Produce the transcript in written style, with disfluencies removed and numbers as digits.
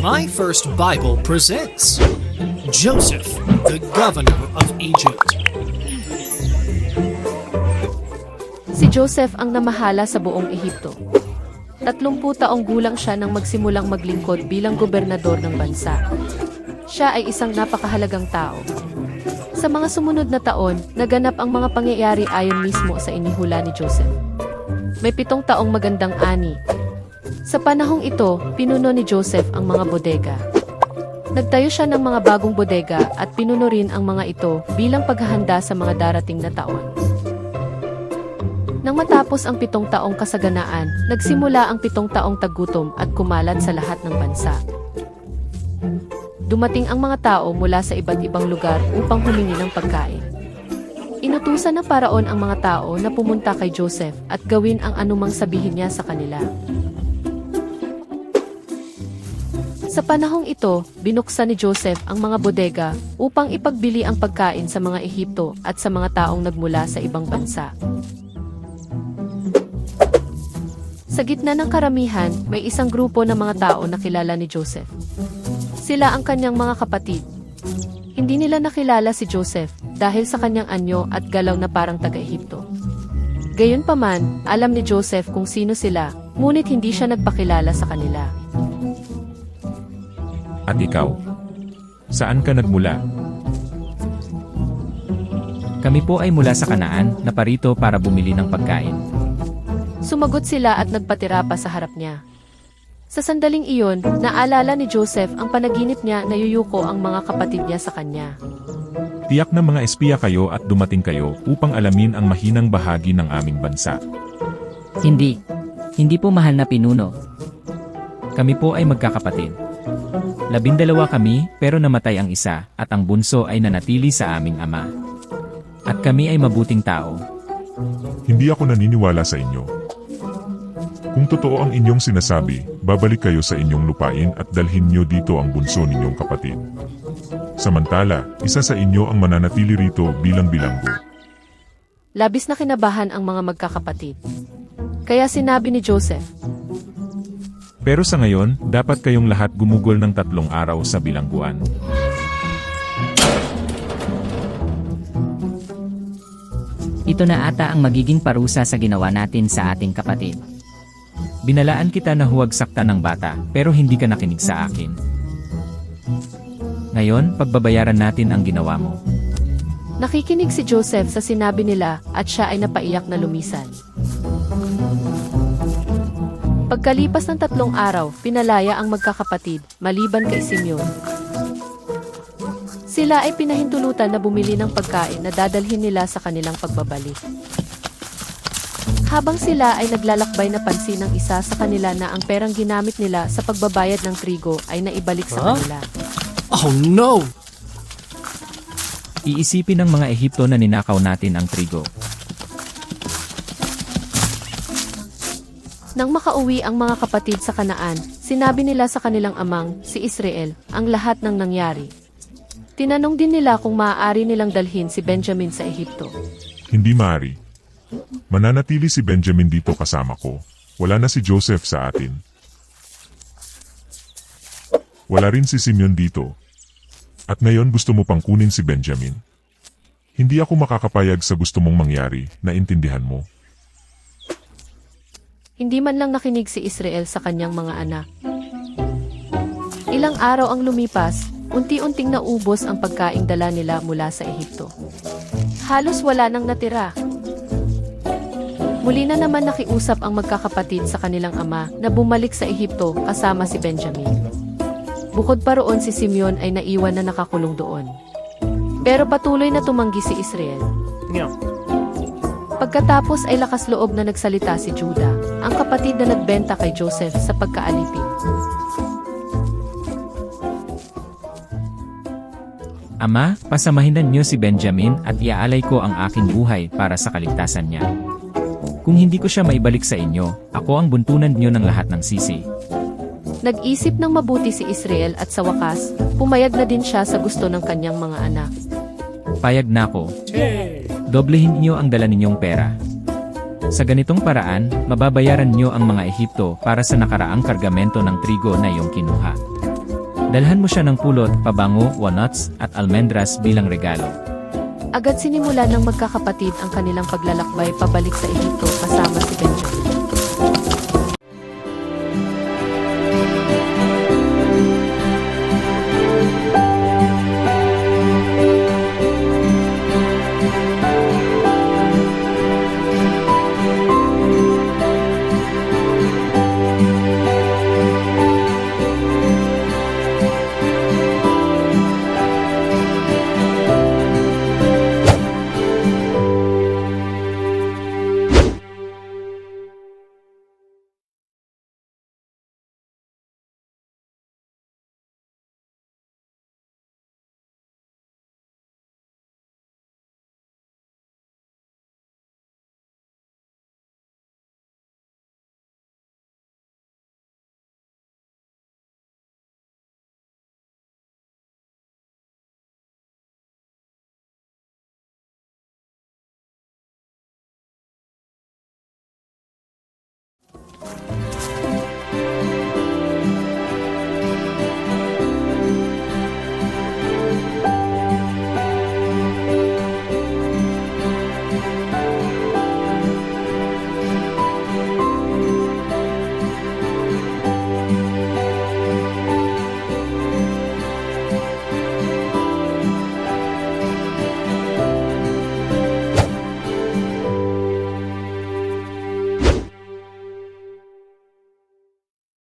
My First Bible presents Joseph, the Governor of Egypt. Si Joseph ang namahala sa buong Ehipto. 30 taong gulang siya nang magsimulang maglingkod bilang gobernador ng bansa. Siya ay isang napakahalagang tao. Sa mga sumunod na taon, naganap ang mga pangyayari ayon mismo sa inihula ni Joseph. May 7 taong magandang ani. Sa panahong ito, pinuno ni Joseph ang mga bodega. Nagtayo siya ng mga bagong bodega at pinuno rin ang mga ito bilang paghahanda sa mga darating na taon. Nang matapos ang 7 taong kasaganaan, nagsimula ang 7 taong taggutom at kumalat sa lahat ng bansa. Dumating ang mga tao mula sa iba't ibang lugar upang humingi ng pagkain. Inutusan ng paraon ang mga tao na pumunta kay Joseph at gawin ang anumang sabihin niya sa kanila. Sa panahong ito, binuksan ni Joseph ang mga bodega upang ipagbili ang pagkain sa mga Ehipto at sa mga taong nagmula sa ibang bansa. Sa gitna ng karamihan, may isang grupo ng mga tao na kilala ni Joseph. Sila ang kanyang mga kapatid. Hindi nila nakilala si Joseph dahil sa kanyang anyo at galaw na parang taga-Ehipto. Gayunpaman, alam ni Joseph kung sino sila, ngunit hindi siya nagpakilala sa kanila. At ikaw? Saan ka nagmula? Kami po ay mula sa Kanaan na parito para bumili ng pagkain. Sumagot sila at nagpatira pa sa harap niya. Sa sandaling iyon, naalala ni Joseph ang panaginip niya na yuyuko ang mga kapatid niya sa kanya. Tiyak na mga espiya kayo at dumating kayo upang alamin ang mahinang bahagi ng aming bansa. Hindi po mahal na pinuno. Kami po ay magkakapatid. 12 kami pero namatay ang isa at ang bunso ay nanatili sa aming ama. At kami ay mabuting tao. Hindi ako naniniwala sa inyo. Kung totoo ang inyong sinasabi, babalik kayo sa inyong lupain at dalhin niyo dito ang bunso ninyong kapatid. Samantala, isa sa inyo ang mananatili rito bilang bilanggo. Labis na kinabahan ang mga magkakapatid. Kaya sinabi ni Joseph, Pero sa ngayon, dapat kayong lahat gumugol ng 3 araw sa bilangguan. Ito na ata ang magiging parusa sa ginawa natin sa ating kapatid. Binalaan kita na huwag saktan ng bata pero hindi ka nakinig sa akin. Ngayon, pagbabayaran natin ang ginawa mo. nakikinig si Joseph sa sinabi nila at siya ay napaiyak na lumisan. Pagkalipas ng 3 araw, pinalaya ang magkakapatid, maliban kay Simeon. Sila ay pinahintulutan na bumili ng pagkain na dadalhin nila sa kanilang pagbabalik. Habang sila ay naglalakbay na pansin ng isa sa kanila na ang perang ginamit nila sa pagbabayad ng trigo ay naibalik sa kanila. Oh no! Iisipin ng mga Ehipto na ninakaw natin ang trigo. Nang makauwi ang mga kapatid sa Kanaan, sinabi nila sa kanilang amang, si Israel, ang lahat ng nangyari. Tinanong din nila kung maaari nilang dalhin si Benjamin sa Ehipto. Hindi maaari. Mananatili si Benjamin dito kasama ko. Wala na si Joseph sa atin. Wala rin si Simeon dito. At ngayon gusto mo pang kunin si Benjamin. Hindi ako makakapayag sa gusto mong mangyari, naintindihan mo. Hindi man lang nakinig si Israel sa kanyang mga anak. Ilang araw ang lumipas, unti-unting naubos ang pagkaing dala nila mula sa Ehipto. Halos wala nang natira. Muli na naman nakiusap ang magkakapatid sa kanilang ama na bumalik sa Ehipto kasama si Benjamin. Bukod pa roon si Simeon ay naiwan na nakakulong doon. Pero patuloy na tumanggi si Israel. Pagkatapos ay lakas loob na nagsalita si Judah, ang kapatid na nagbenta kay Joseph sa pagkaalipin. Ama, pasamahinan niyo si Benjamin at iaalay ko ang aking buhay para sa kaligtasan niya. Kung hindi ko siya maibalik sa inyo, ako ang buntunan niyo ng lahat ng sisi. Nag-isip ng mabuti si Israel at sa wakas, pumayag na din siya sa gusto ng kanyang mga anak. Payag na ako. Doblehin niyo ang dala ninyong pera. Sa ganitong paraan, mababayaran niyo ang mga Ehipto para sa nakaraang kargamento ng trigo na iyong kinuha. Dalhan mo siya ng pulot, pabango, walnuts, at almendras bilang regalo. Agad sinimulan ng magkakapatid ang kanilang paglalakbay pabalik sa Ehipto kasama si Benjamin.